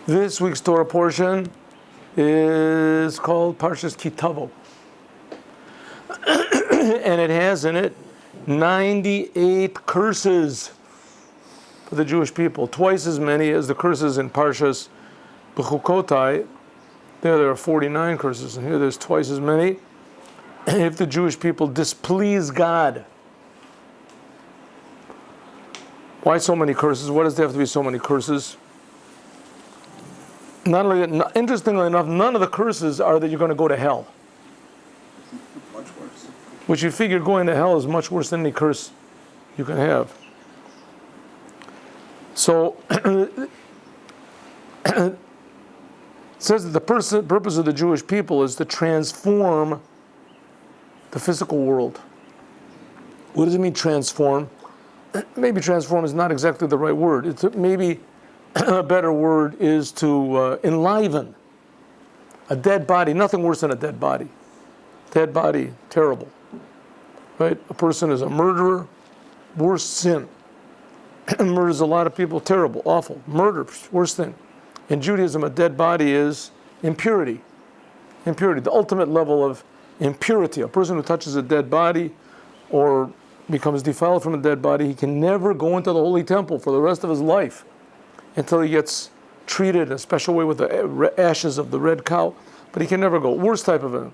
This week's Torah portion is called Parshat Tavo. And it has in it 98 curses for the Jewish people, twice as many as the curses in Parshas B'chukotai. There are 49 curses, and here there's twice as many. If the Jewish people displease God. Why so many curses? Why does there have to be so many curses? Interestingly enough, none of the curses are that you're going to go to hell. Much worse. Which you figure going to hell is much worse than any curse you can have. So, it says that the purpose of the Jewish people is to transform the physical world. What does it mean, transform? Maybe transform is not exactly the right word. Maybe a better word is to enliven a dead body. Nothing worse than a dead body. Dead body, terrible. Right? A person is a murderer, worst sin. Murders a lot of people, terrible, awful. Murder, worst thing. In Judaism, a dead body is impurity. Impurity, the ultimate level of impurity. A person who touches a dead body or becomes defiled from a dead body, he can never go into the holy temple for the rest of his life until he gets treated in a special way with the ashes of the red cow, but he can never go. Worst type of it.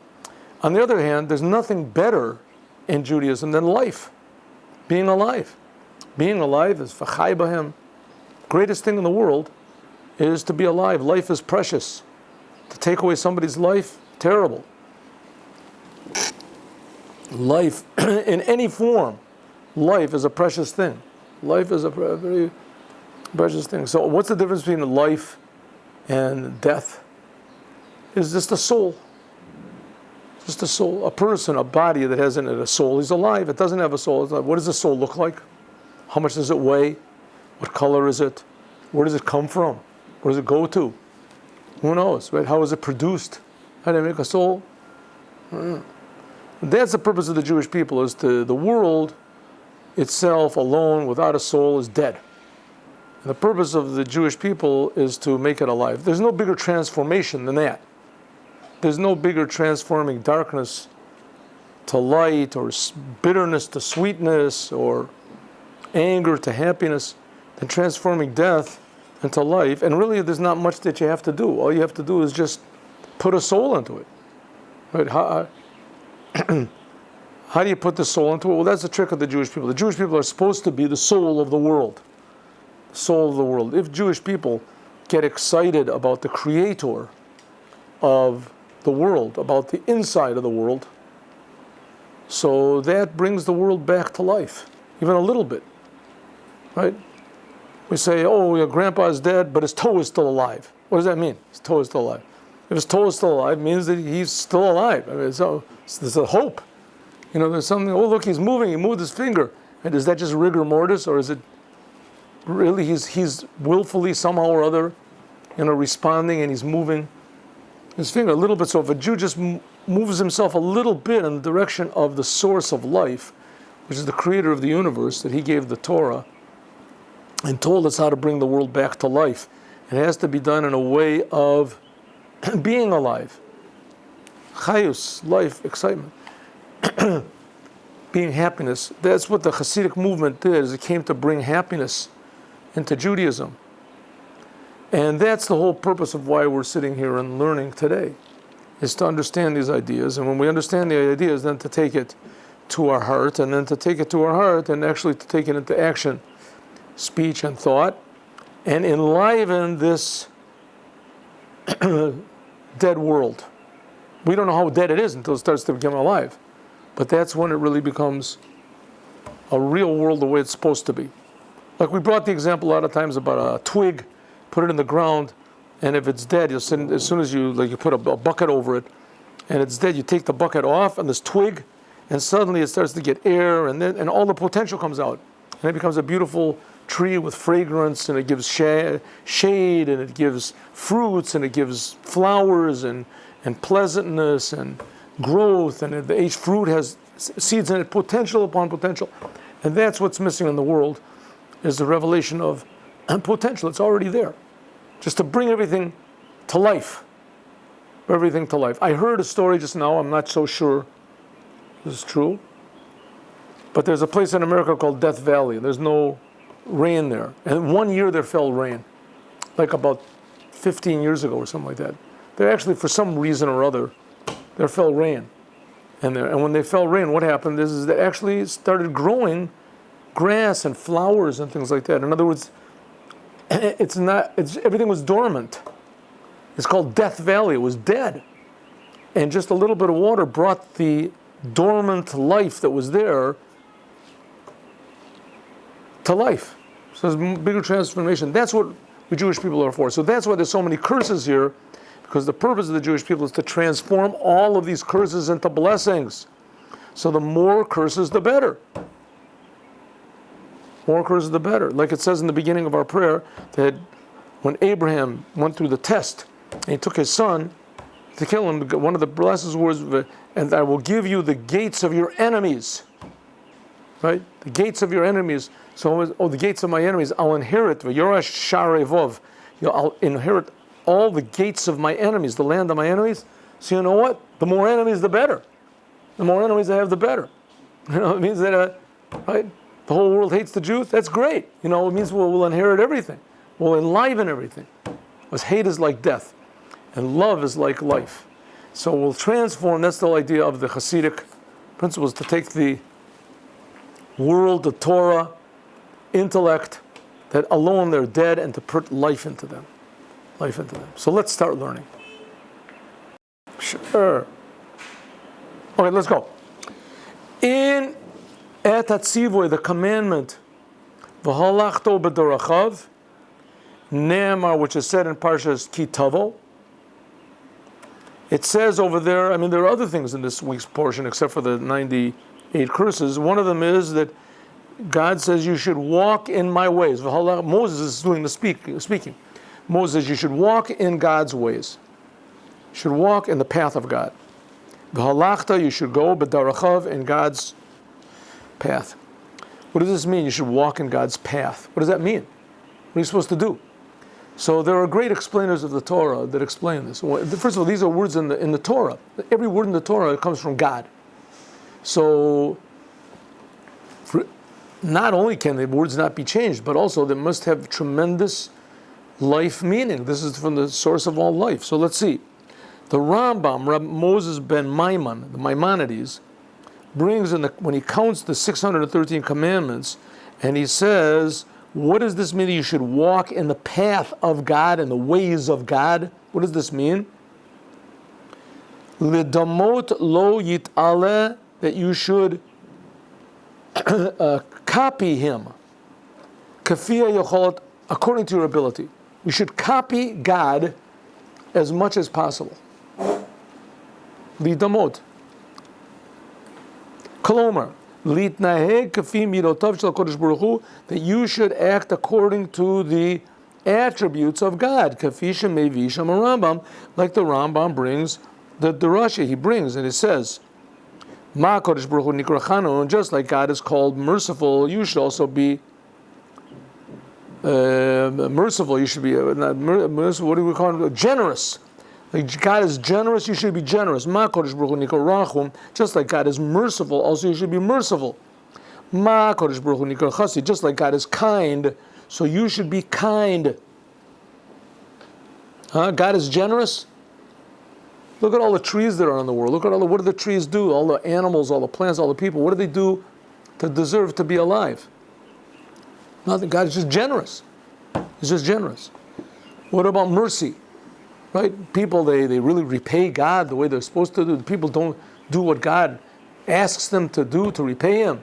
On the other hand, there's nothing better in Judaism than life, being alive. Being alive is v'chai b'hem. Greatest thing in the world is to be alive. Life is precious. To take away somebody's life, terrible. Life, in any form, life is a precious thing. Life is a very precious thing. So what's the difference between life and death? It's just a soul. Just a soul. A person, a body that hasn't a soul, is alive. It doesn't have a soul. It's like, what does a soul look like? How much does it weigh? What color is it? Where does it come from? Where does it go to? Who knows, right? How is it produced? How do they make a soul? That's the purpose of the Jewish people, is to the world itself alone without a soul is dead. And the purpose of the Jewish people is to make it alive. There's no bigger transformation than that. There's no bigger transforming darkness to light, or bitterness to sweetness, or anger to happiness, than transforming death into life. And really, there's not much that you have to do. All you have to do is just put a soul into it. Right? How do you put the soul into it? Well, that's the trick of the Jewish people. The Jewish people are supposed to be the soul of the world. The soul of the world. If Jewish people get excited about the creator of the world, about the inside of the world, so that brings the world back to life, even a little bit. Right? We say, oh, your grandpa is dead, but his toe is still alive. What does that mean? His toe is still alive. If his toe is still alive, it means that he's still alive. I mean, so there's a hope. You know, there's something, oh, look, he's moving, he moved his finger. And is that just rigor mortis, or is it really he's willfully somehow or other, responding, and he's moving his finger a little bit? So if a Jew just moves himself a little bit in the direction of the source of life, which is the creator of the universe, that he gave the Torah, and told us how to bring the world back to life. It has to be done in a way of being alive. Chayus, life, excitement. Being happiness. That's what the Chassidic movement did, is it came to bring happiness into Judaism. And that's the whole purpose of why we're sitting here and learning today, is to understand these ideas. And when we understand the ideas, then to take it to our heart, and then to take it to our heart and actually to take it into action, speech and thought, and enliven this dead world. We don't know how dead it is until it starts to become alive. But that's when it really becomes a real world the way it's supposed to be. Like we brought the example a lot of times about a twig, put it in the ground, and if it's dead, as soon as you put a bucket over it, and it's dead, you take the bucket off and this twig, and suddenly it starts to get air, and all the potential comes out. And it becomes a beautiful tree with fragrance, and it gives shade, and it gives fruits, and it gives flowers, and pleasantness, and growth, and each fruit has seeds in it, potential upon potential. And that's what's missing in the world, is the revelation of potential. It's already there. just to bring everything to life. Everything to life. I heard a story just now, I'm not so sure this is true, but there's a place in America called Death Valley. There's no rain there. And one year there fell rain, like about 15 years ago or something like that. There actually, for some reason or other, there fell rain. And when they fell rain, what happened is they actually started growing grass and flowers and things like that. In other words, everything was dormant. It's called Death Valley. It was dead. And just a little bit of water brought the dormant life that was there to life. So there's bigger transformation. That's what the Jewish people are for. So that's why there's so many curses here, because the purpose of the Jewish people is to transform all of these curses into blessings. So the more curses, the better. More curses, the better. Like it says in the beginning of our prayer, that when Abraham went through the test, and he took his son to kill him, one of the blessed words, and I will give you the gates of your enemies. Right? The gates of your enemies. So, the gates of my enemies, I'll inherit. Yorash Sharevov. I'll inherit all the gates of my enemies, the land of my enemies. So you know what? The more enemies, the better. The more enemies I have, the better. It means that, right? The whole world hates the Jews. That's great. It means we'll inherit everything. We'll enliven everything. Because hate is like death, and love is like life. So we'll transform. That's the whole idea of the Chassidic principles, to take the world, the Torah, intellect, that alone they're dead, and to put life into them. Life into them. So let's start learning. Sure. Okay, let's go. In Et HaTzivoy, the commandment, V'halachto b'dorachav, Ne'emar, which is said in Parshat Ki Tavo. It says over there, there are other things in this week's portion except for the 98 curses. One of them is that God says you should walk in my ways. Moses is doing the speaking. Moses says you should walk in God's ways. You should walk in the path of God. V'halachta, you should go, b'darachav, in God's path. What does this mean? You should walk in God's path. What does that mean? What are you supposed to do? So there are great explainers of the Torah that explain this. First of all, these are words in the Torah. Every word in the Torah comes from God. So not only can the words not be changed, but also they must have tremendous life meaning. This is from the source of all life. So let's see. The Rambam, Rabbi Moses ben Maimon, the Maimonides, brings when he counts the 613 commandments, and he says, what does this mean that you should walk in the path of God and the ways of God? What does this mean? Lidamot lo yit'ale, that you should copy him. Kafia yocholot, according to your ability. You should copy God as much as possible. Lidamot. Kolomar. Litnaheg kafi midotav shel HaKadosh Baruch Hu, that you should act according to the attributes of God. Kafi shemevi sham Rambam, like the Rambam brings, the Rashi he brings, and it says, Ma HaKadosh Baruch Hu nikra chanun, just like God is called merciful, you should also be merciful. You should be not merciful. What do we call it? Generous. Like God is generous, you should be generous. Ma Kodesh Baruch Hu nikra rachum, just like God is merciful, also you should be merciful. Ma Kodesh Baruch Hu nikra chassid, just like God is kind, so you should be kind. God is generous. Look at all the trees that are in the world. Look at what do the trees do? All the animals, all the plants, all the people. What do they do to deserve to be alive? Nothing. God is just generous. He's just generous. What about mercy? Right? People, they really repay God the way they're supposed to do. People don't do what God asks them to do to repay Him.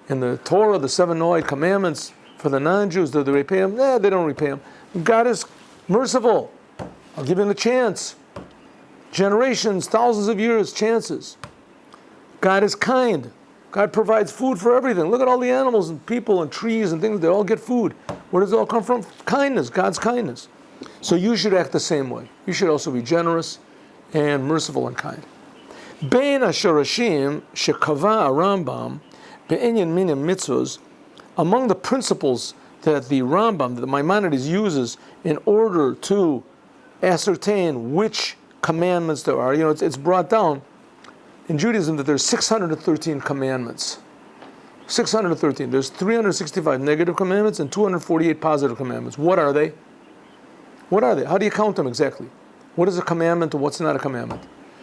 In the Torah, the 7 Noahide commandments for the non-Jews, do they repay Him? Nah, they don't repay Him. God is merciful. I'll give Him a chance. Generations, thousands of years, chances. God is kind. God provides food for everything. Look at all the animals and people and trees and things. They all get food. Where does it all come from? Kindness, God's kindness. So you should act the same way. You should also be generous and merciful and kind. Bein hashorashim shekava Rambam be'inyan minim mitzvos, among the principles that the Rambam, that the Maimonides uses in order to ascertain which commandments there are. It's brought down in Judaism that there's 613 commandments. 613. There's 365 negative commandments and 248 positive commandments. What are they? What are they? How do you count them exactly? What is a commandment and what's not a commandment?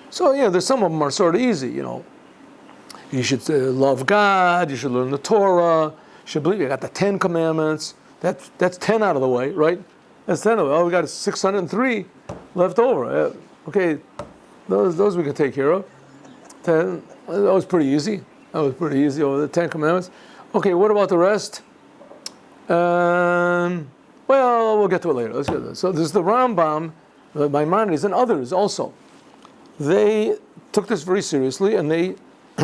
So, there's some of them are sort of easy, You should love God, you should learn the Torah, you should believe. You got the 10 commandments. That's 10 out of the way, right? That's 10 of it. Oh, we got 603 left over. Okay, those we can take care of. 10, that was pretty easy. Over the 10 commandments. Okay, what about the rest? Well, we'll get to it later. Let's get to it. So there's the Rambam, the Maimonides, and others also. They took this very seriously, and they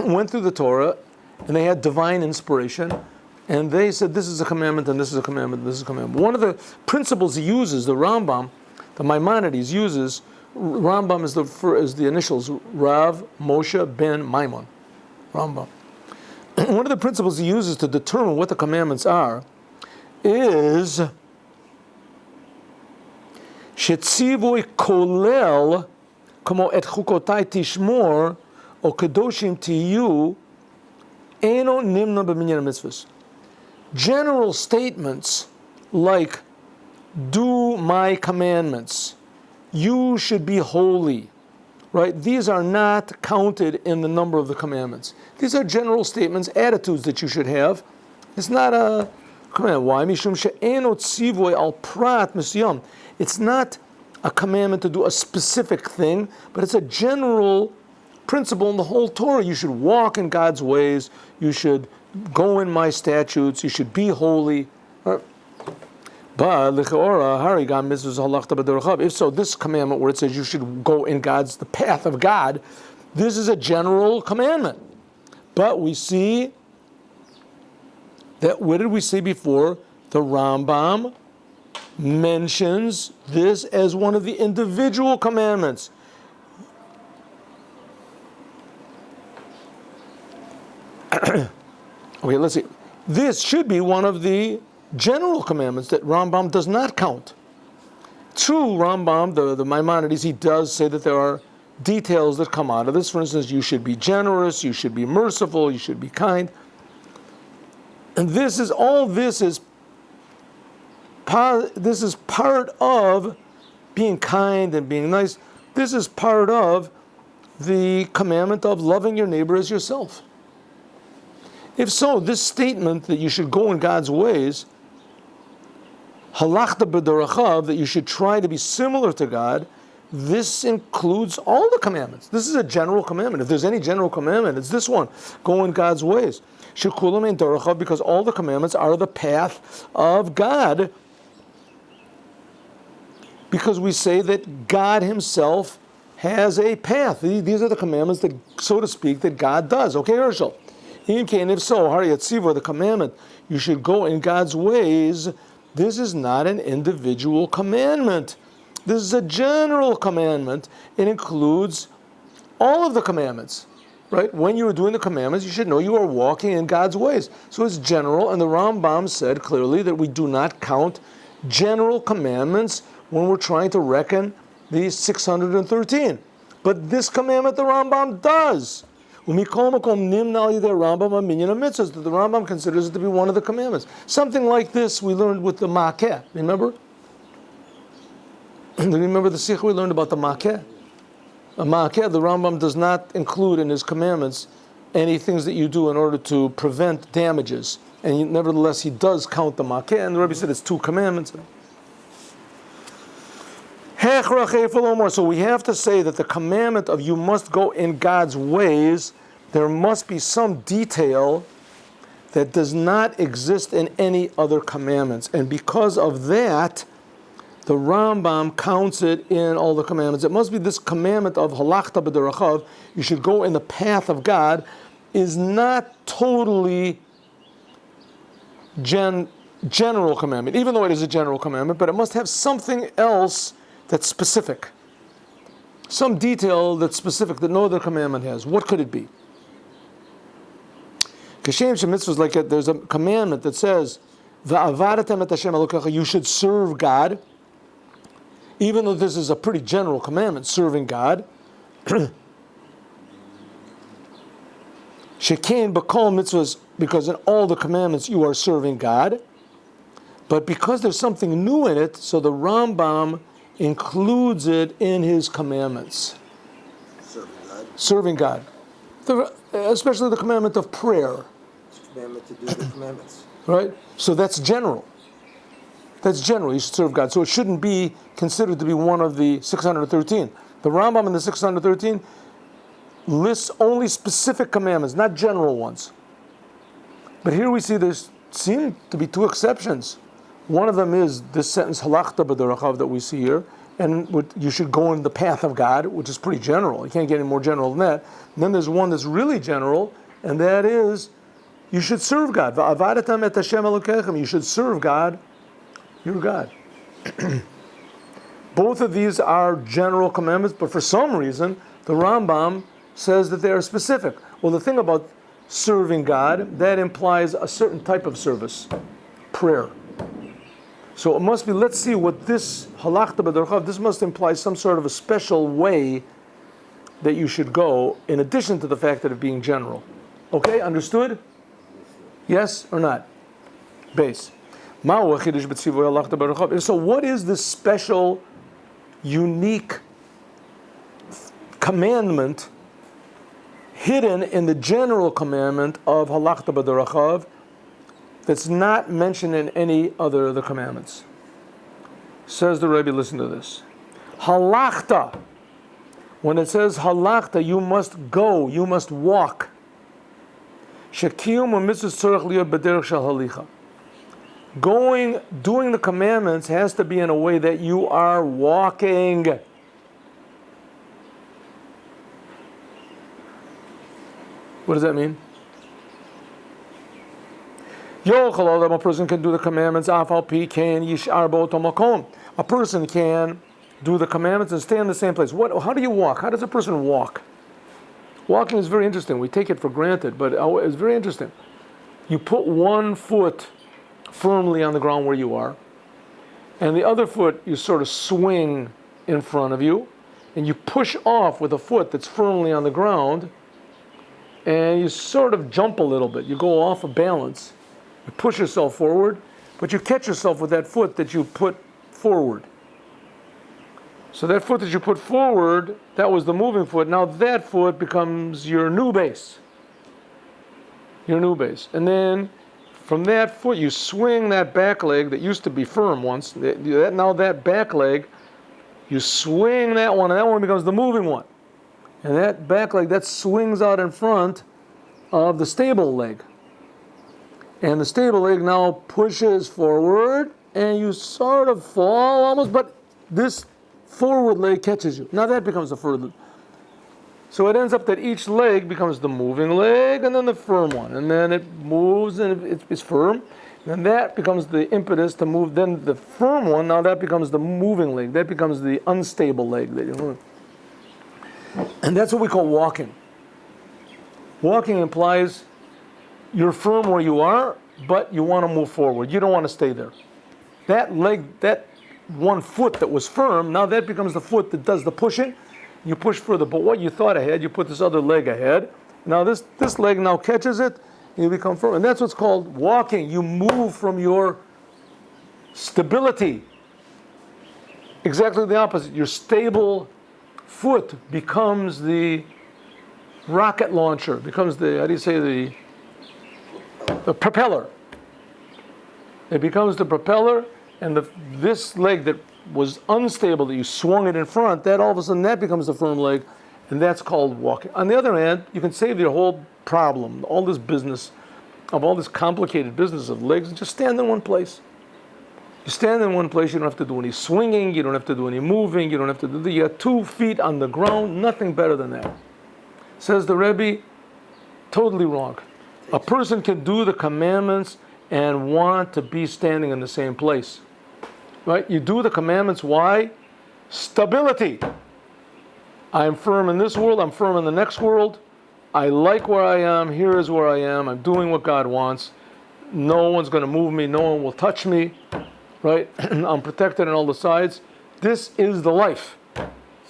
went through the Torah, and they had divine inspiration, and they said this is a commandment, and this is a commandment, and this is a commandment. One of the principles he uses, the Rambam, the Maimonides uses, Rambam is the initials, Rav Moshe ben Maimon, Rambam. One of the principles he uses to determine what the commandments are is shetzivui kolel como et chukotai tishmor o kedoshim tiyu eno nimna b'minyan mitzvahs. General statements like do my commandments, you should be holy, right? These are not counted in the number of the commandments. These are general statements, attitudes that you should have. It's not a commandment. Why? Mishum she'eno tzivoy al prat misyam. It's not a commandment to do a specific thing, but it's a general principle in the whole Torah. You should walk in God's ways. You should go in my statutes. You should be holy. Right? But if so, this commandment where it says you should go in the path of God, this is a general commandment. But we see that, what did we see before? The Rambam mentions this as one of the individual commandments. Okay, let's see. This should be one of the general commandments that Rambam does not count. True, Rambam, the Maimonides, he does say that there are details that come out of this. For instance, you should be generous, you should be merciful, you should be kind. And this is part of being kind and being nice. This is part of the commandment of loving your neighbor as yourself. If so, this statement that you should go in God's ways, halachta b'darachav, that you should try to be similar to God, this includes all the commandments. This is a general commandment. If there's any general commandment, it's this one. Go in God's ways. Shekulam ein darachav, because all the commandments are the path of God. Because we say that God himself has a path. These are the commandments that, so to speak, that God does. Okay, Herschel? If so, the commandment, you should go in God's ways. This is not an individual commandment. This is a general commandment. It includes all of the commandments, right? When you are doing the commandments, you should know you are walking in God's ways. So it's general, and the Rambam said clearly that we do not count general commandments when we're trying to reckon these 613. But this commandment the Rambam does. That the Rambam considers it to be one of the commandments. Something like this we learned with the Makeh. Remember? Do you remember the sikh we learned about the Makeh? The Makeh, the Rambam does not include in his commandments any things that you do in order to prevent damages. And nevertheless, he does count the Makeh. And the Rebbe said it's 2 commandments. So we have to say that the commandment of you must go in God's ways, there must be some detail that does not exist in any other commandments. And because of that, the Rambam counts it in all the commandments. It must be this commandment of halachta b'darachav, you should go in the path of God, is not totally general commandment, even though it is a general commandment, but it must have something else that's specific. Some detail that's specific that no other commandment has. What could it be? Kashem Shemitzvah is like there's a commandment that says Va'avadatem et Hashem Elokecha, you should serve God. Even though this is a pretty general commandment, serving God. Shekein b'kol mitzvahs, because in all the commandments you are serving God. But because there's something new in it, so the Rambam includes it in his commandments. Serving God. Especially the commandment of prayer. It's a commandment to do the commandments. Right? So that's general. That's general. You should serve God. So it shouldn't be considered to be one of the 613. The Rambam in the 613 lists only specific commandments, not general ones. But here we see there seem to be two exceptions. One of them is this sentence, halachta b'derachav, that we see here, and you should go in the path of God, which is pretty general. You can't get any more general than that. And then there's one that's really general, and that is, you should serve God. Va'avadatam et Hashem Elokechem. You should serve God, your God. Both of these are general commandments, but for some reason, the Rambam says that they are specific. Well, the thing about serving God, that implies a certain type of service, prayer. So it must be, let's see what this halachta b'derchav, this must imply some sort of a special way that you should go, in addition to the fact that it being general. Okay, understood? Yes or not? Base. So what is this special, unique commandment hidden in the general commandment of halachta b'derchav that's not mentioned in any other of the commandments? Says the Rebbe, listen to this. Halachta. When it says halachta, you must go, you must walk. Shekiyum u'mitzvos tzorech liyot b'derech shel halicha. Going, doing the commandments has to be in a way that you are walking. What does that mean? A person can do the commandments. A person can do the commandments and stay in the same place. How do you walk? How does a person walk? Walking is very interesting. We take it for granted, but it's very interesting. You put one foot firmly on the ground where you are, and the other foot you sort of swing in front of you, and you push off with a foot that's firmly on the ground, and you sort of jump a little bit. You go off of balance. You push yourself forward, but you catch yourself with that foot that you put forward. So that foot that you put forward, that was the moving foot. Now that foot becomes your new base. Your new base. And then from that foot, you swing that back leg that used to be firm once. Now that back leg, you swing that one, and that one becomes the moving one. And that back leg, that swings out in front of the stable leg. And the stable leg now pushes forward, and you sort of fall almost, but this forward leg catches you. Now that becomes the further. So it ends up that each leg becomes the moving leg, and then the firm one. And then it moves, and it's firm. And then that becomes the impetus to move. Then the firm one, now that becomes the moving leg. That becomes the unstable leg that you move. And that's what we call walking. Walking implies you're firm where you are, but you want to move forward. You don't want to stay there. That leg, that one foot that was firm, now that becomes the foot that does the pushing. You push further. But what you thought ahead, you put this other leg ahead. Now this leg now catches it, and you become firm. And that's what's called walking. You move from your stability. Exactly the opposite. Your stable foot becomes the rocket launcher, becomes the, how do you say, the propeller. It becomes the propeller, and this leg that was unstable, that you swung it in front, that all of a sudden that becomes the firm leg, and that's called walking. On the other hand, you can save your whole problem, all this business, of all this complicated business of legs, and just stand in one place. You stand in one place, you don't have to do any swinging, you don't have to do any moving, you don't have to do, you got 2 feet on the ground, nothing better than that. Says the Rebbe, totally wrong. A person can do the commandments and want to be standing in the same place. Right? You do the commandments, why? Stability. I am firm in this world, I'm firm in the next world. I like where I am, here is where I am, I'm doing what God wants. no one's going to move me, no one will touch me, right? I'm protected on all the sides. This is the life.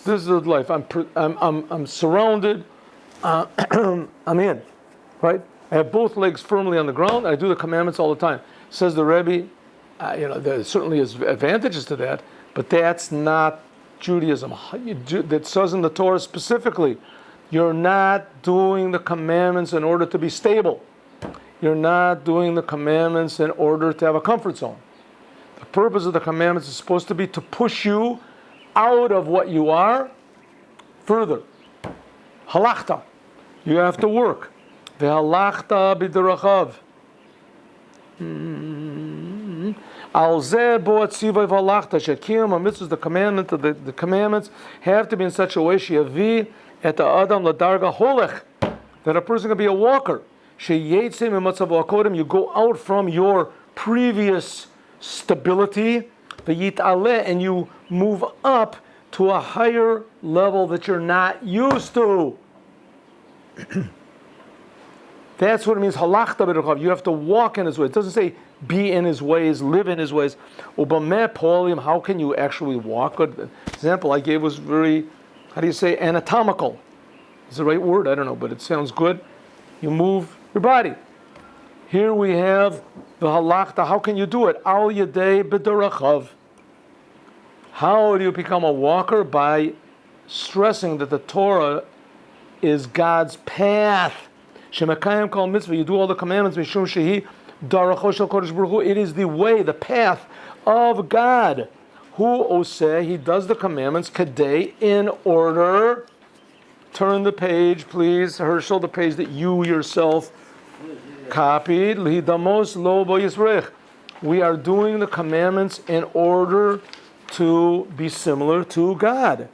This is the life. I'm surrounded. I'm in, right? I have both legs firmly on the ground. I do the commandments all the time. Says the Rebbe, there certainly is advantages to that, but that's not Judaism. That says in the Torah specifically, you're not doing the commandments in order to be stable. You're not doing the commandments in order to have a comfort zone. The purpose of the commandments is supposed to be to push you out of what you are further. Halachta. You have to work. Ve'halachta b'derachav. Al zeh bo atzivay v'halachta. Shekiyam ha-mitzvahs, the commandment of the commandments have to be in such a way sheyavi et ha'adam ladarga holech, that a person can be a walker. Sheyetzim imatzav ha'kodim. You go out from your previous stability, v'yit'aleh, and you move up to a higher level that you're not used to. That's what it means, halachta b'derchav. You have to walk in his ways. It doesn't say be in his ways, live in his ways. Ubameh polim, how can you actually walk? Good example I gave was very, anatomical. Is the right word? I don't know, but it sounds good. You move your body. Here we have the halachta. How can you do it? Al yedei b'derchav. How do you become a walker? By stressing that the Torah is God's path. Shemakayim kol mitzvah. You do all the commandments. Mishum shehi daracho shel kodesh baruch hu. It is the way, the path of God. Hu oseh. He does the commandments. Kadei, in order. Turn the page, please, Herschel. The page that you yourself copied. Lihidamos lo bo yisrech. We are doing the commandments in order to be similar to God.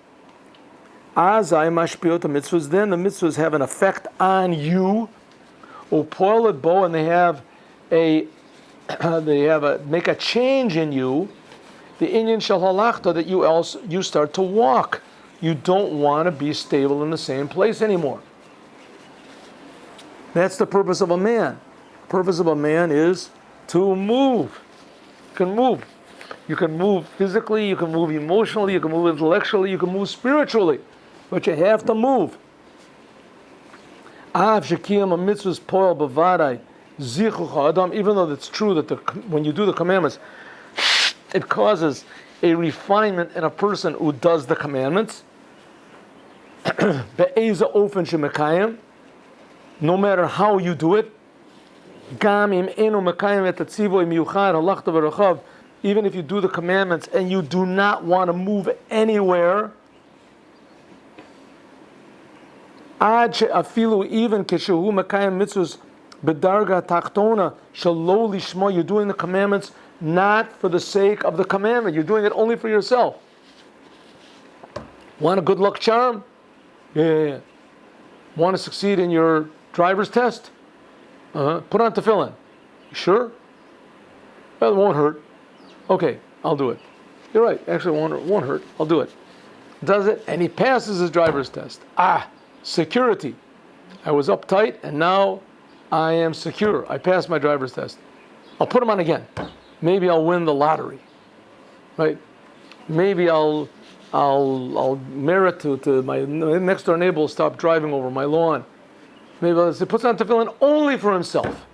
Azai mashpiot the mitzvahs. Then the mitzvahs have an effect on you. Upoiled bo, and they make a change in you. The inyan shel halachta, that you start to walk. You don't want to be stable in the same place anymore. That's the purpose of a man. The purpose of a man is to move. You can move. You can move physically, you can move emotionally, you can move intellectually, you can move spiritually. But you have to move. Even though it's true that when you do the commandments, it causes a refinement in a person who does the commandments. No matter how you do it. Even if you do the commandments and you do not want to move anywhere, even keshehu mekayim mitzvos bedarga tachtona shelo lishma, you're doing the commandments not for the sake of the commandment. You're doing it only for yourself. Want a good luck charm? Yeah. Want to succeed in your driver's test? Put on tefillin. Sure? Well, it won't hurt. Okay, I'll do it. You're right. Actually, it won't hurt. I'll do it. Does it? And he passes his driver's test. Security. I was uptight, and now I am secure. I passed my driver's test. I'll put him on again. Maybe I'll win the lottery. Right? Maybe I'll merit to my next door neighbor will stop driving over my lawn. Maybe he puts on tefillin only for himself.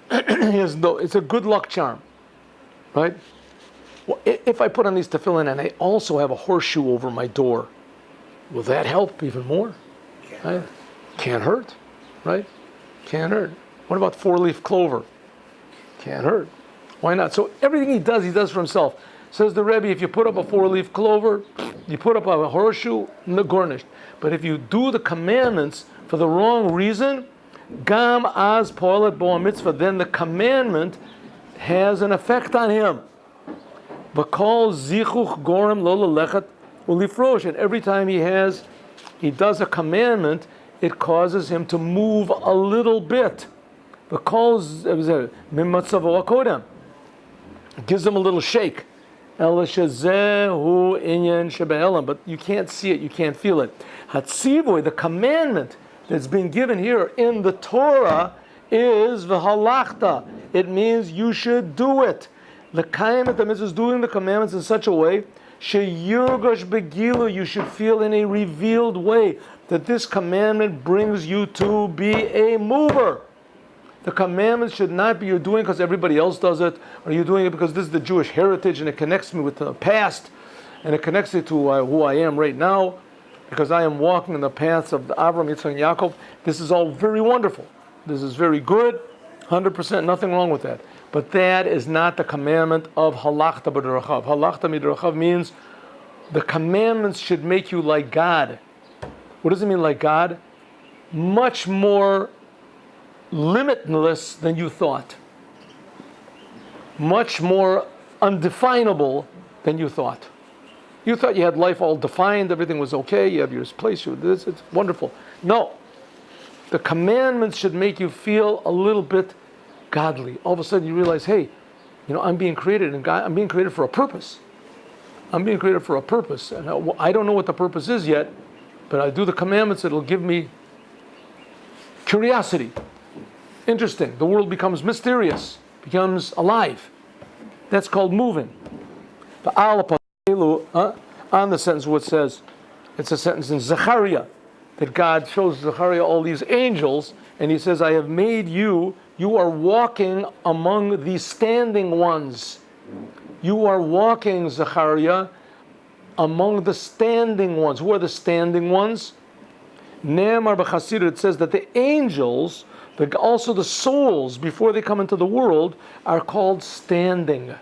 It's a good luck charm. Right? Well, if I put on these tefillin and I also have a horseshoe over my door, will that help even more? Right? Can't hurt, right? Can't hurt. What about 4-leaf clover? Can't hurt. Why not? So everything he does for himself. Says the Rebbe, if you put up a 4-leaf clover, you put up a horseshoe, garnished. But if you do the commandments for the wrong reason, gam az poelet bo mitzvah, then the commandment has an effect on him. V'kol zichuch gorem lo lelechet ulifrosh. And every time he does a commandment, it causes him to move a little bit. V'kol mimatzavo akodem. It gives him a little shake. But you can't see it, you can't feel it. Hatzivoy, the commandment that's been given here in the Torah, is v'halachta. It means you should do it. L'kayim et mitzvah is doing the commandments in such a way sheyurgosh begilu. You should feel in a revealed way that this commandment brings you to be a mover. The commandments should not be you're doing because everybody else does it, or you're doing it because this is the Jewish heritage and it connects me with the past, and it connects me to who I am right now, because I am walking in the paths of the Avram, Yitzchak, and Yaakov. This is all very wonderful. This is very good, 100%, nothing wrong with that. But that is not the commandment of halachta b'derachav. Halachta b'derachav means the commandments should make you like God. What does it mean like God? Much more limitless than you thought. Much more undefinable than you thought. You thought you had life all defined, everything was okay, you have your place, it's wonderful. No. The commandments should make you feel a little bit godly. All of a sudden you realize, hey, I'm being created, and God, I'm being created for a purpose. I'm being created for a purpose. And I don't know what the purpose is yet, but I do the commandments, it'll give me curiosity. Interesting. The world becomes mysterious, becomes alive. That's called moving. The on the sentence what it says, it's a sentence in Zechariah, that God shows Zechariah all these angels, and he says, I have made you are walking among the standing ones. You are walking, Zechariah, among the standing ones. Who are the standing ones? Ne'emar b'Chassidic, it says that the angels, also the souls, before they come into the world, are called standing.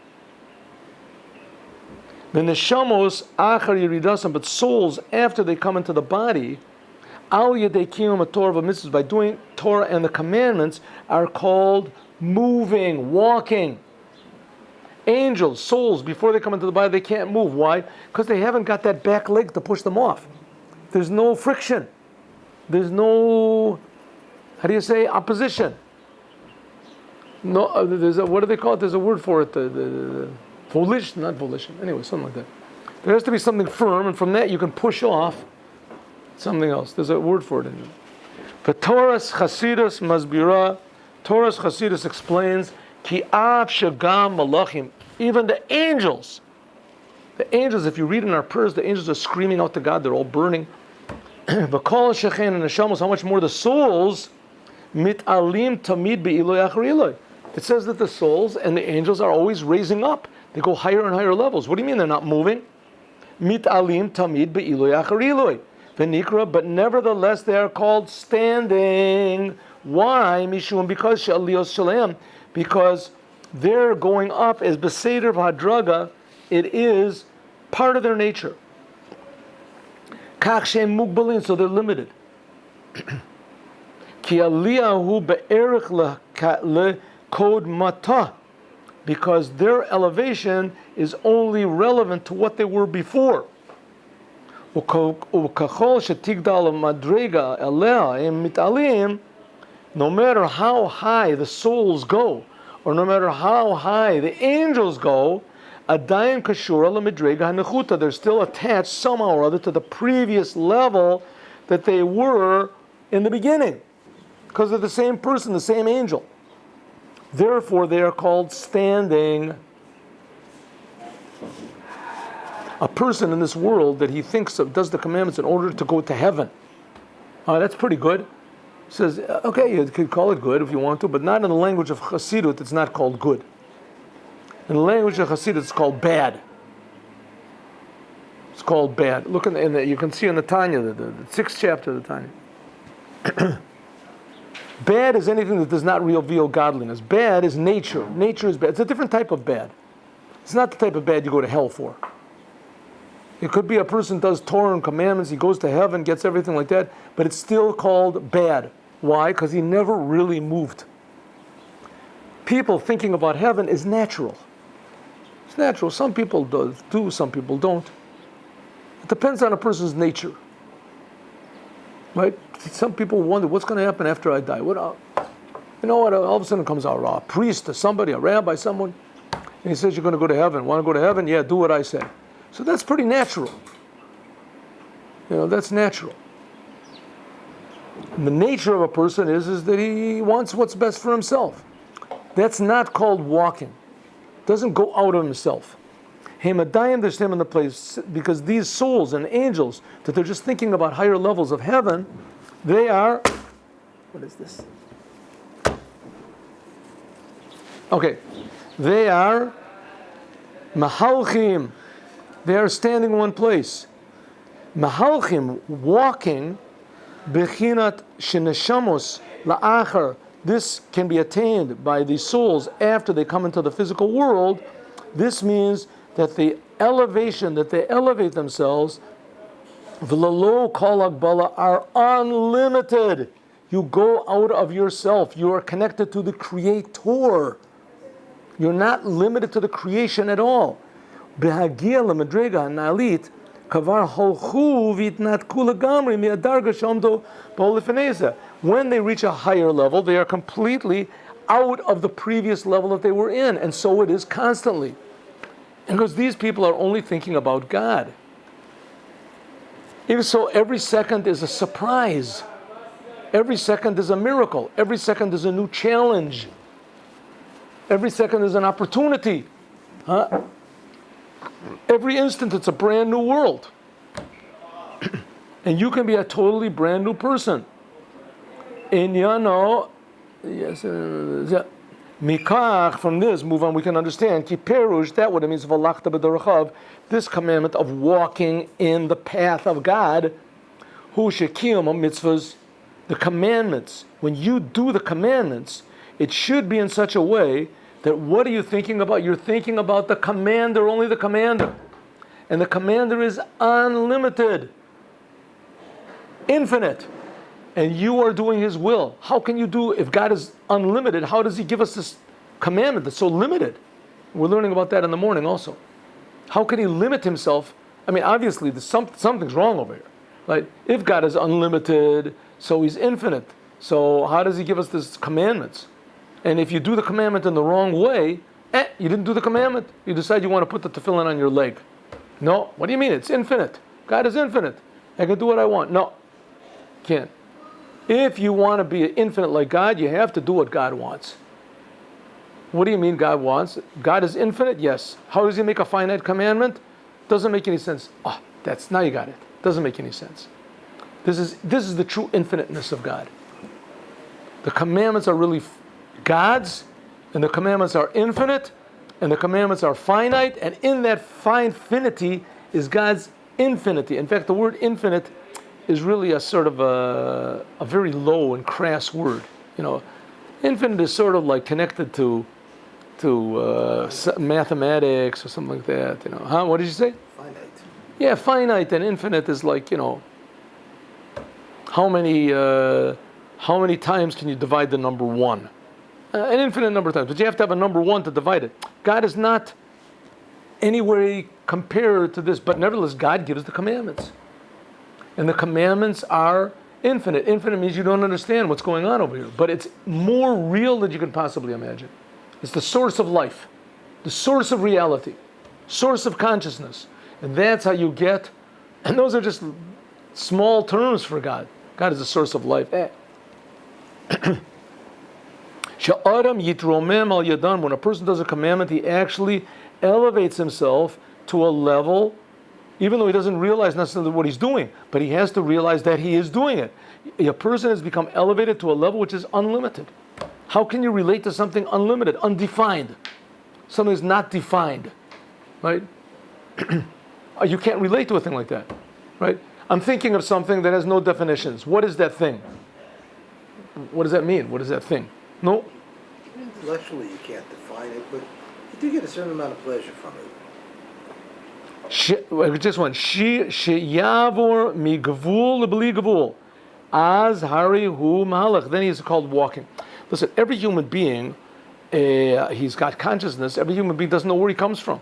The neshamos achar yiridasam, but souls after they come into the body, al yedei kiyum Torah v'mitzvos, by doing Torah and the commandments, are called moving, walking. Angels, souls, before they come into the body, they can't move. Why? Because they haven't got that back leg to push them off. There's no friction. There's no, opposition. No, there's what do they call it? There's a word for it. Volition, not volition. Anyway, something like that. There has to be something firm, and from that you can push off something else. There's a word for it. But Torah's Chassidus Masbira, Torah's Chassidus explains, Ki av shagam malachim, even the angels, if you read in our prayers, the angels are screaming out to God, they're all burning. V'kol shechen and neshamos, how much more the souls, mitalim tamid be'iloi achar iloi. It says that the souls and the angels are always raising up. They go higher and higher levels. What do you mean they're not moving? Mitalim tamid be'iloi achar iloi. V'nikra, but nevertheless they are called standing. Why? Mishum, because she'aliyos shalem, because they're going up as beseder v'hadraga. It is part of their nature. Kach she'em mugbalin, so they're limited. Ki aliyahu be'erich lekod mata, because their elevation is only relevant to what they were before. Ukachol shetigdal madrega elea im mitalim, no matter how high the souls go, or no matter how high the angels go, adayim kashura lemidrega hanechuta, they're still attached somehow or other to the previous level that they were in the beginning, because they're the same person, the same angel. Therefore, they are called standing. A person in this world that he thinks of does the commandments in order to go to heaven. That's pretty good. He says, okay, you could call it good if you want to, but not in the language of Chassidut, it's not called good. In the language of Chassidut, it's called bad. It's called bad. Look you can see in the Tanya, the 6th chapter of the Tanya. Bad is anything that does not reveal godliness. Bad is nature. Nature is bad. It's a different type of bad. It's not the type of bad you go to hell for. It could be a person does Torah and commandments, he goes to heaven, gets everything like that, but it's still called bad. Why? Because he never really moved. People thinking about heaven is natural. It's natural. Some people do, some people don't. It depends on a person's nature. Right? Some people wonder, what's going to happen after I die? All of a sudden comes out a priest or somebody, a rabbi, someone, and he says, you're going to go to heaven. Want to go to heaven? Yeah, do what I say. So that's pretty natural. That's natural. The nature of a person is that he wants what's best for himself. That's not called walking. Doesn't go out of himself. Hamadayim, there's him in the place, because these souls and angels, that they're just thinking about higher levels of heaven, they are, what is this? Okay, they are mahalchim. They are standing in one place. Mahalchim, walking, bechinat sheneshamos la'achar. This can be attained by the souls after they come into the physical world. This means that the elevation, that they elevate themselves, v'lalo kol hagbala, are unlimited. You go out of yourself. You are connected to the Creator. You're not limited to the creation at all. Behagia lemedrega nalit kavar holchu v'itnatku legamri mi'adarga shamdo b'olifeneza. When they reach a higher level, they are completely out of the previous level that they were in, and so it is constantly. And because these people are only thinking about God. Even so, every second is a surprise. Every second is a miracle. Every second is a new challenge. Every second is an opportunity. Every instant it's a brand new world. And you can be a totally brand new person. In Yano, yes, Mikach, from this, move on, we can understand, Ki Perush, that what it means, Valachta b'darachav, this commandment of walking in the path of God, Hu shekiyam mitzvahs, the commandments. When you do the commandments, it should be in such a way that what are you thinking about? You're thinking about the commander, only the commander. And the commander is unlimited, infinite. And you are doing his will. How can you do, if God is unlimited, how does he give us this commandment that's so limited? We're learning about that in the morning also. How can he limit himself? I mean, obviously, there's something's wrong over here. Right? If God is unlimited, so he's infinite. So how does he give us these commandments? And if you do the commandment in the wrong way, you didn't do the commandment. You decide you want to put the tefillin on your leg. No, what do you mean? It's infinite. God is infinite. I can do what I want. No, can't. If you want to be infinite like God, you have to do what God wants. What do you mean God wants? God is infinite? Yes. How does he make a finite commandment? Doesn't make any sense. Now you got it. Doesn't make any sense. This is the true infiniteness of God. The commandments are really God's, and the commandments are infinite, and the commandments are finite, and in that finity is God's infinity. In fact, the word infinite is really a sort of a very low and crass word. You know, infinite is sort of like connected to mathematics or something like that. You know, what did you say? Finite. Yeah, finite and infinite is like, you know, how many times can you divide the number 1? An infinite number of times, but you have to have a number 1 to divide it. God is not anywhere compared to this, but nevertheless, God gives the commandments. And the commandments are infinite. Infinite means you don't understand what's going on over here. But it's more real than you can possibly imagine. It's the source of life, the source of reality, source of consciousness. And that's how you get, and those are just small terms for God. God is the source of life. Sha'adam yitromem al yadan. When a person does a commandment, he actually elevates himself to a level, even though he doesn't realize necessarily what he's doing, but he has to realize that he is doing it. A person has become elevated to a level which is unlimited. How can you relate to something unlimited, undefined? Something is not defined, right? You can't relate to a thing like that, right? I'm thinking of something that has no definitions. What is that thing? What does that mean? What is that thing? No? Intellectually, you can't define it, but you do get a certain amount of pleasure from it. Just one. Yavor mi gavul lebli gavul. Az hari hu mahalach. Then he's called walking. Listen, every human being, he's got consciousness. Every human being doesn't know where he comes from.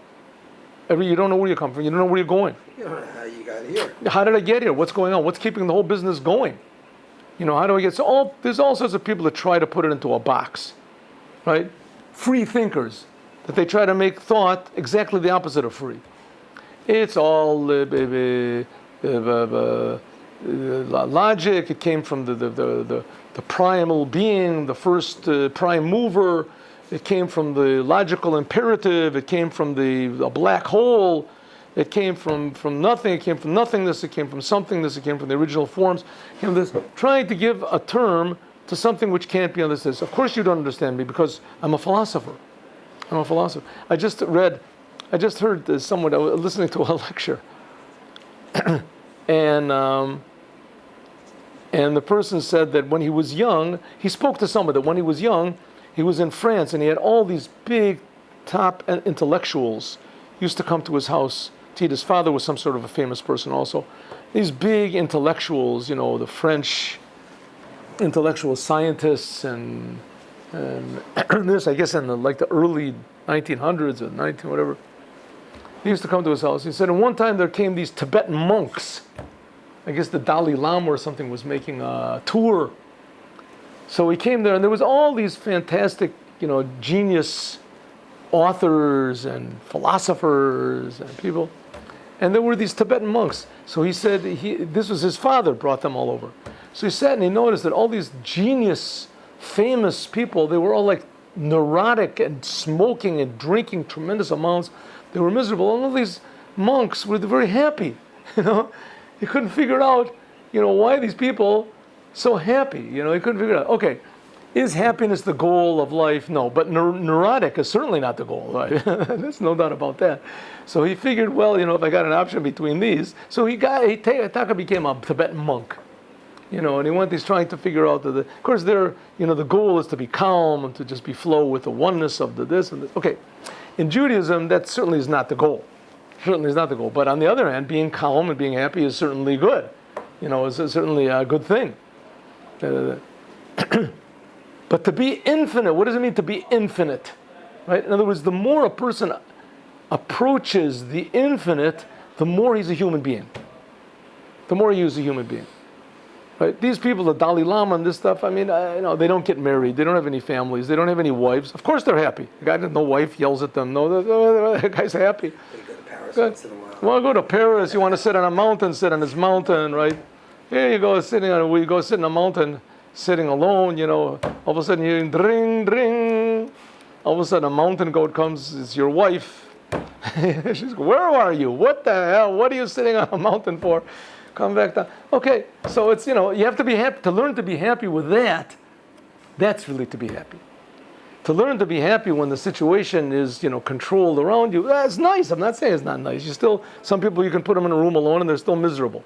You don't know where you come from. You don't know where you're going. You don't know how you got here. How did I get here? What's going on? What's keeping the whole business going? You know, how do I get... there's all sorts of people that try to put it into a box, right? Free thinkers, that they try to make thought exactly the opposite of free. It's all logic. It came from the primal being, the first prime mover. It came from the logical imperative. It came from a black hole. It came from nothing. It came from nothingness. It came from somethingness. It came from the original forms. It came from this, trying to give a term to something which can't be understood. Of course you don't understand me because I'm a philosopher. I'm a philosopher. I just heard someone, I was listening to a lecture, and the person said that when he was young, he spoke to someone that when he was young, he was in France and he had all these big top intellectuals used to come to his house to eat. His father was some sort of a famous person also. These big intellectuals, the French intellectual scientists and this, I guess, in the early 1900s or 19 whatever. He used to come to his house. He said, and one time there came these Tibetan monks. I guess the Dalai Lama or something was making a tour. So he came there, and there was all these fantastic, genius authors and philosophers and people. And there were these Tibetan monks. So he said this was his father brought them all over. So he sat and he noticed that all these genius, famous people, they were all like neurotic and smoking and drinking tremendous amounts. They were miserable. And all these monks were very happy. He couldn't figure out, why these people so happy. He couldn't figure it out. Okay, is happiness the goal of life? No, but neurotic is certainly not the goal, right? There's no doubt about that. So he figured, well, if I got an option between these, so Taka became a Tibetan monk. And he's trying to figure out of course, the goal is to be calm and to just be flow with the oneness of the this and this. Okay, in Judaism, that certainly is not the goal. Certainly is not the goal. But on the other hand, being calm and being happy is certainly good. Is certainly a good thing. But to be infinite, what does it mean to be infinite? Right? In other words, the more a person approaches the infinite, the more he's a human being. The more he is a human being. Right? These people, the Dalai Lama and this stuff, they don't get married. They don't have any families. They don't have any wives. Of course they're happy. The guy, no wife yells at them. No, the guy's happy. They go to Paris once in a while. You want to go to Paris, you want to sit on a mountain, sit on this mountain, right? Here you go, sit on a mountain, sitting alone, all of a sudden you hear dring, dring. All of a sudden a mountain goat comes, it's your wife. She's, where are you? What the hell? What are you sitting on a mountain for? Come back down. Okay, so it's, you have to be happy. To learn to be happy with that, that's really to be happy. To learn to be happy when the situation is, controlled around you, that's nice. I'm not saying it's not nice. Some people you can put them in a room alone and they're still miserable.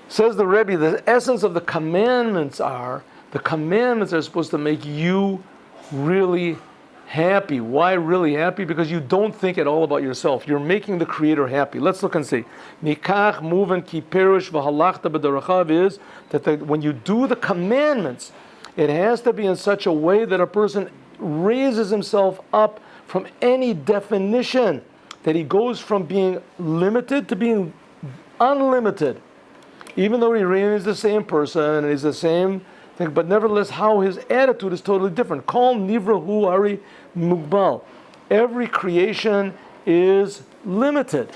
Says the Rebbe, the essence of the commandments are supposed to make you really happy. Why really happy? Because you don't think at all about yourself. You're making the Creator happy. Let's look and see. Nikach muven ki perush v'halachta b'derachav is that when you do the commandments, it has to be in such a way that a person raises himself up from any definition, that he goes from being limited to being unlimited. Even though he remains the same person and he's the same thing, but nevertheless, how his attitude is totally different. Kol nivrahu ari mugbal. Every creation is limited.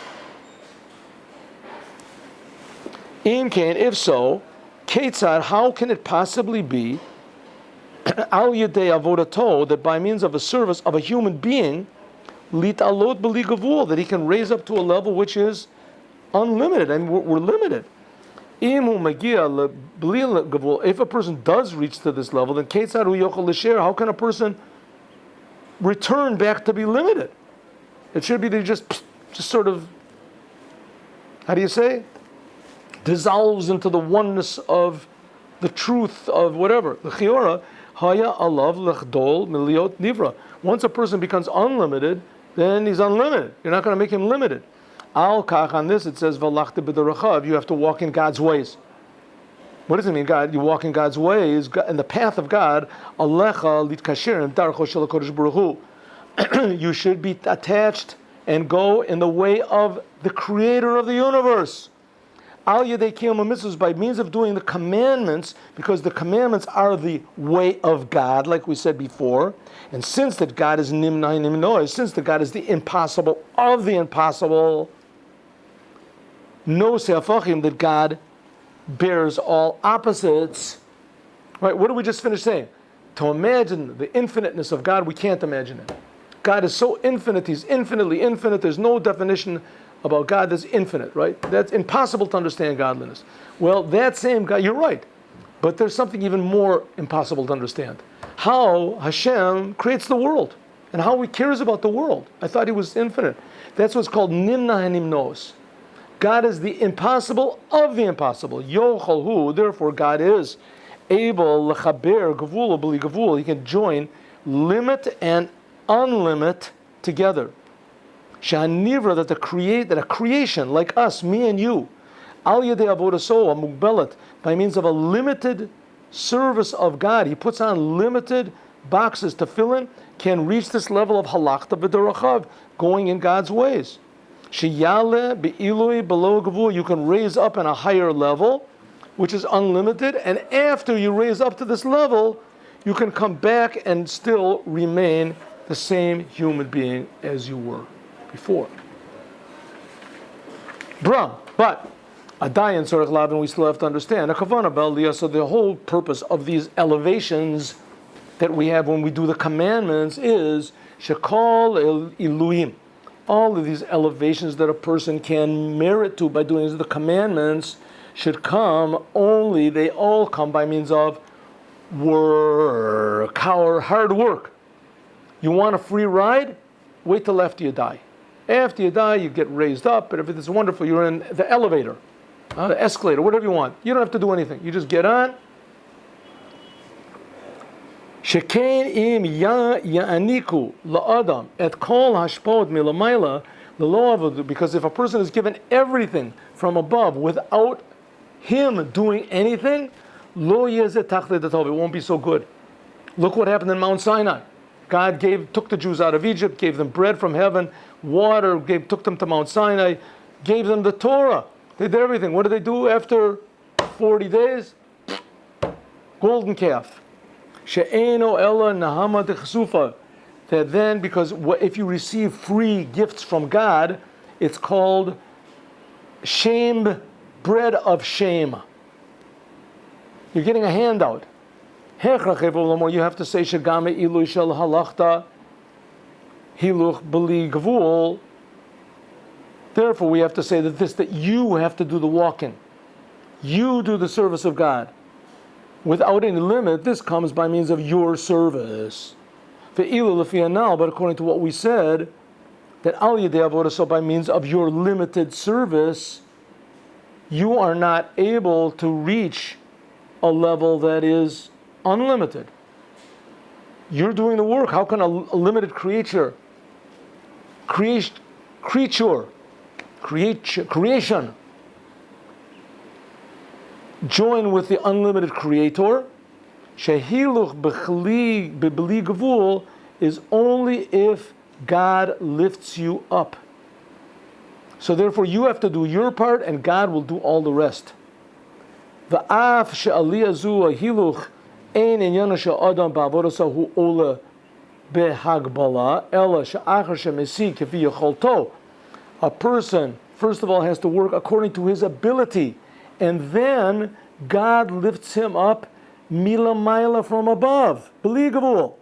If so, ketzad, how can it possibly be al yedei avodato, that by means of a service of a human being, lit alot b'li gavul, that he can raise up to a level which is unlimited, and we're limited. If a person does reach to this level, then how can a person return back to be limited? It should be that he just sort of, how do you say, dissolves into the oneness of the truth of whatever. Once a person becomes unlimited, then he's unlimited. You're not going to make him limited. Al-Kach, on this it says, V'lachta b'derachav, you have to walk in God's ways. What does it mean, God? You walk in God's ways, in the path of God. Alecha litkasher in darcho shel HaKadosh Baruch Hu. You should be attached and go in the way of the Creator of the universe. Al yedei kiyum mitzvos, by means of doing the commandments, because the commandments are the way of God, like we said before. And since that God is nimnai nimnoi, since that God is the impossible of the impossible, no se'afachim, that God bears all opposites. Right? What did we just finish saying? To imagine the infiniteness of God, we can't imagine it. God is so infinite, He's infinitely infinite. There's no definition about God that's infinite, right? That's impossible to understand godliness. Well, that same God, you're right, but there's something even more impossible to understand. How Hashem creates the world and how He cares about the world. I thought He was infinite. That's what's called nimna hanimnos. God is the impossible of the impossible. Yochel hu, therefore God is able lechaber gavul b'li gavul. He can join limit and unlimit together. Sha'anivra, that a creation like us, me and you, al yedei avodaso mugbelet, by means of a limited service of God, He puts on limited boxes to fill in, can reach this level of halachta v'derachav, going in God's ways. Sheyale be'ilui below gavul, you can raise up in a higher level, which is unlimited, and after you raise up to this level, you can come back and still remain the same human being as you were before. But Adayan Tzorech Lavin, we still have to understand. So the whole purpose of these elevations that we have when we do the commandments is Shekol Iluim. All of these elevations that a person can merit to by doing the commandments should come only, they all come by means of work, hard work. You want a free ride? Wait till after you die. After you die, you get raised up, and everything's wonderful. You're in the elevator, the escalator, whatever you want. You don't have to do anything. You just get on. Shekain im ya'aniku la'adam et kol hashpod milamayla, the law of, because if a person is given everything from above without him doing anything, lo yezeh tachle datov, it won't be so good. Look what happened in Mount Sinai. God took the Jews out of Egypt, gave them bread from heaven, water, took them to Mount Sinai, gave them the Torah. They did everything. What did they do after 40 days? Golden calf. She'eno ella nahama dechsufa. That then, because if you receive free gifts from God, it's called shame, bread of shame. You're getting a handout. You have to say Shagame Ilu Shel Halachta Hiluch B'li Gvul. Therefore, we have to say that you have to do the walking. You do the service of God. Without any limit, this comes by means of your service. But according to what we said, that Al Yedei Avodah, so by means of your limited service, you are not able to reach a level that is unlimited. You're doing the work. How can a limited creation join with the unlimited creator? Shehiluch b'chli b'bli gavul is only if God lifts you up. So therefore you have to do your part and God will do all the rest. V'af she'aliyah zu hiluch ein inyana she'adam ba'avodasahu hu ola behagbala ela she'achar she'mesig kefi yecholto. A person, first of all, has to work according to his ability, and then God lifts him up milamayla from above. Believable.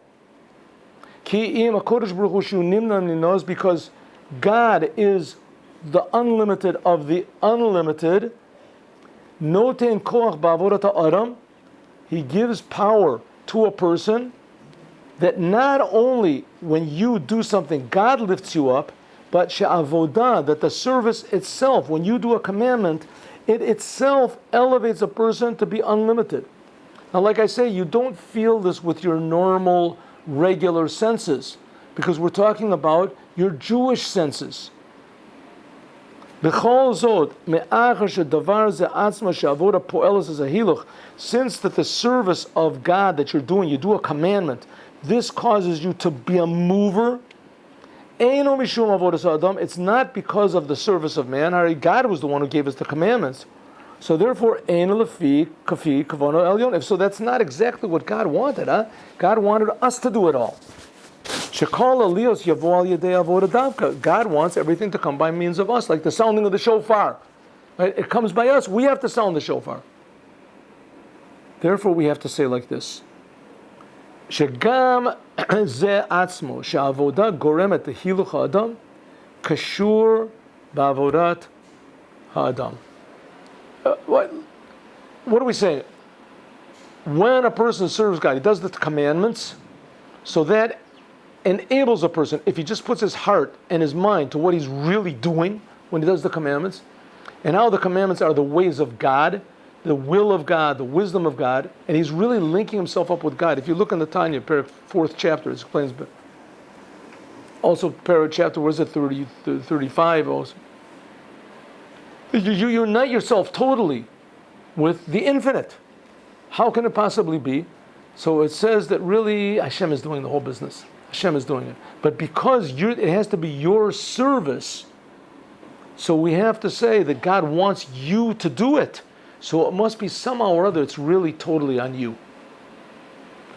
Ki im HaKadosh Baruch Hu shu nimna ninos, because God is the unlimited of the unlimited. Noten koach ba'avodat ha'adam. He gives power to a person that not only when you do something, God lifts you up, but she'avodah, that the service itself, when you do a commandment, it itself elevates a person to be unlimited. Now, like I say, you don't feel this with your normal, regular senses, because we're talking about your Jewish senses. Since that the service of God that you're doing, you do a commandment, this causes you to be a mover. It's not because of the service of man. God was the one who gave us the commandments. So therefore, so that's not exactly what God wanted. God wanted us to do it all. God wants everything to come by means of us, like the sounding of the shofar. Right? It comes by us. We have to sound the shofar. Therefore, we have to say like this. שגם זה עצמו, שהעבודה גורמת להילוך האדם, קשור בעבודת האדם. What are we saying? When a person serves God, he does the commandments, so that enables a person, if he just puts his heart and his mind to what he's really doing when he does the commandments, and how the commandments are the ways of God, the will of God, the wisdom of God, and he's really linking himself up with God. If you look in the Tanya, 4th chapter, it explains, but also chapter, what is it, 35 also. You unite yourself totally with the infinite. How can it possibly be? So it says that really Hashem is doing the whole business. Hashem is doing it. But because it has to be your service, so we have to say that God wants you to do it. So it must be somehow or other, it's really totally on you.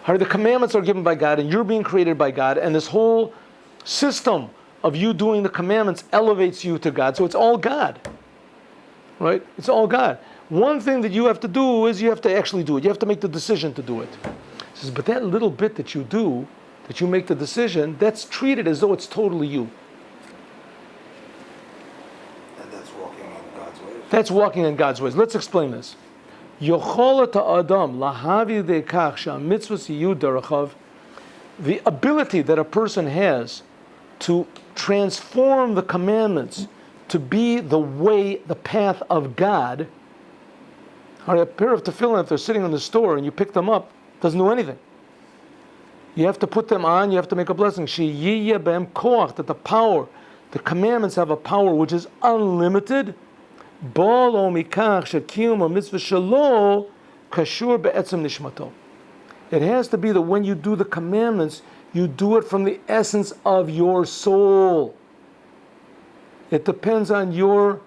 The commandments are given by God, and you're being created by God, and this whole system of you doing the commandments elevates you to God. So it's all God. Right? It's all God. One thing that you have to do is you have to actually do it. You have to make the decision to do it. He says, but that little bit that you do, that you make the decision, that's treated as though it's totally you. And that's walking in God's ways. That's walking in God's ways. Let's explain this. The ability that a person has to transform the commandments to be the way, the path of God. A pair of tefillin, if they're sitting in the store and you pick them up, doesn't do anything. You have to put them on, you have to make a blessing. That the power, the commandments have a power which is unlimited. It has to be that when you do the commandments, you do it from the essence of your soul. It depends on your,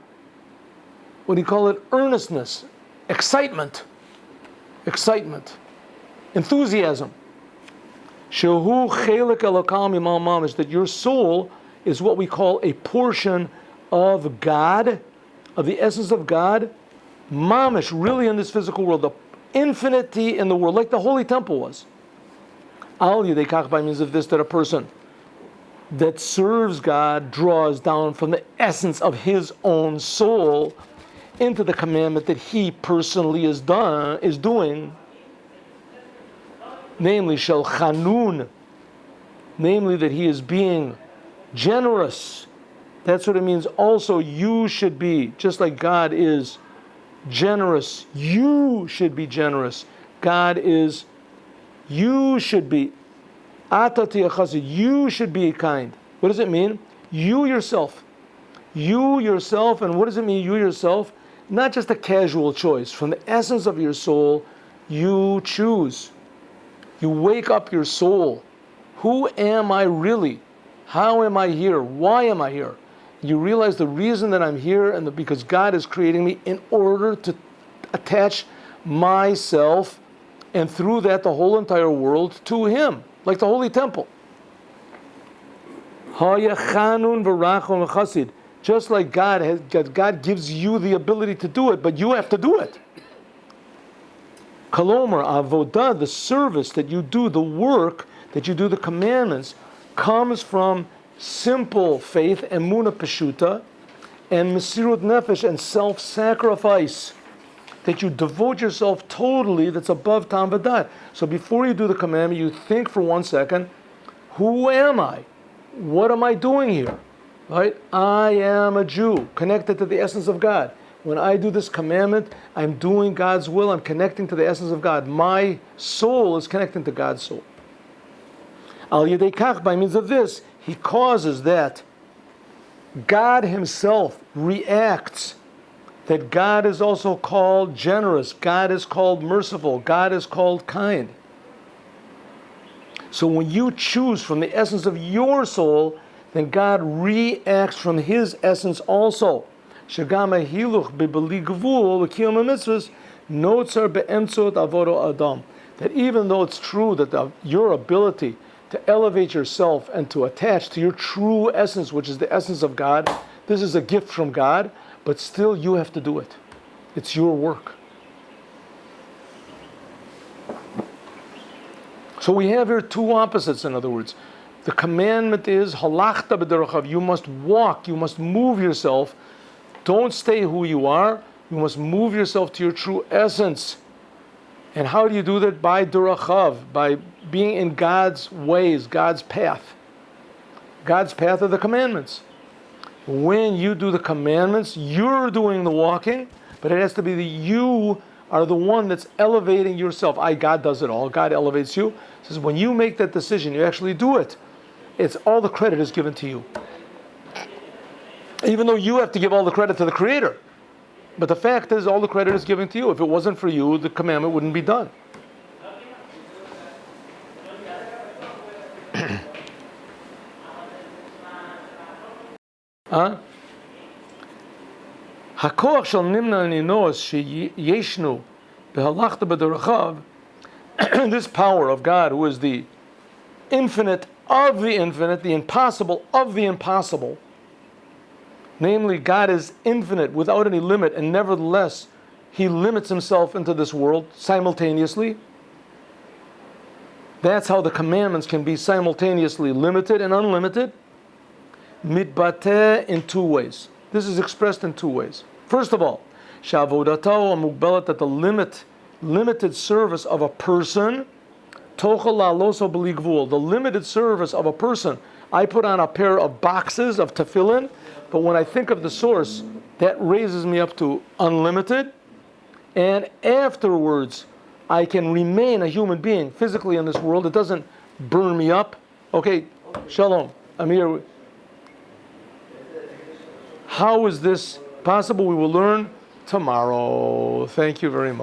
earnestness, excitement, enthusiasm. That your soul is what we call a portion of God, of the essence of God, mamish, really in this physical world, the infinity in the world, like the Holy Temple was. Al Yedei Kach, by means of this, that a person that serves God draws down from the essence of his own soul into the commandment that he personally is doing, namely shel chanun, namely that he is being generous. That's what it means. Also, you should be, just like God is generous, you should be generous. God is, you should be. You should be kind. What does it mean? You yourself. You yourself, and what does it mean, you yourself? Not just a casual choice. From the essence of your soul, you choose. You wake up your soul. Who am I really? How am I here? Why am I here? You realize the reason that I'm here, and because God is creating me in order to attach myself, and through that the whole entire world, to Him. Like the Holy Temple. Just like God gives you the ability to do it, but you have to do it. Kalomer, avodah, the service that you do, the work that you do, the commandments, comes from simple faith, emuna peshuta, and mesirut nefesh, and self-sacrifice. That you devote yourself totally, that's above tam v'dat. So before you do the commandment, you think for 1 second, who am I? What am I doing here? Right? I am a Jew, connected to the essence of God. When I do this commandment, I'm doing God's will, I'm connecting to the essence of God. My soul is connecting to God's soul. Al Yedei Kach, by means of this, He causes that God Himself reacts. That God is also called generous, God is called merciful, God is called kind. So when you choose from the essence of your soul, then God reacts from His essence also. That even though it's true that your ability to elevate yourself and to attach to your true essence, which is the essence of God, this is a gift from God. but still you have to do it. It's your work. So we have here two opposites, in other words. The commandment is, halachta b'derachav, you must walk, you must move yourself. Don't stay who you are. You must move yourself to your true essence. And how do you do that? By derachav, by being in God's ways, God's path. God's path are the commandments. When you do the commandments, you're doing the walking, but it has to be that you are the one that's elevating yourself. God does it all. God elevates you. It says when you make that decision, you actually do it. It's all the credit is given to you. Even though you have to give all the credit to the Creator. But the fact is, all the credit is given to you. If it wasn't for you, the commandment wouldn't be done. הכוח של נמנע נינוס שישנו בהלכת בדרכיו, this power of God, who is the infinite of the infinite, the impossible of the impossible, namely, God is infinite without any limit, and nevertheless, He limits Himself into this world simultaneously. That's how the commandments can be simultaneously limited and unlimited. Mitbateh in two ways. This is expressed in two ways. First of all, shavodato amugbelat, that the limited service of a person, tochel la'aloso b'li gvul, the limited service of a person. I put on a pair of boxes of tefillin, but when I think of the source, that raises me up to unlimited, and afterwards I can remain a human being physically in this world. It doesn't burn me up. Okay, shalom. I'm here. How is this possible? We will learn tomorrow. Thank you very much.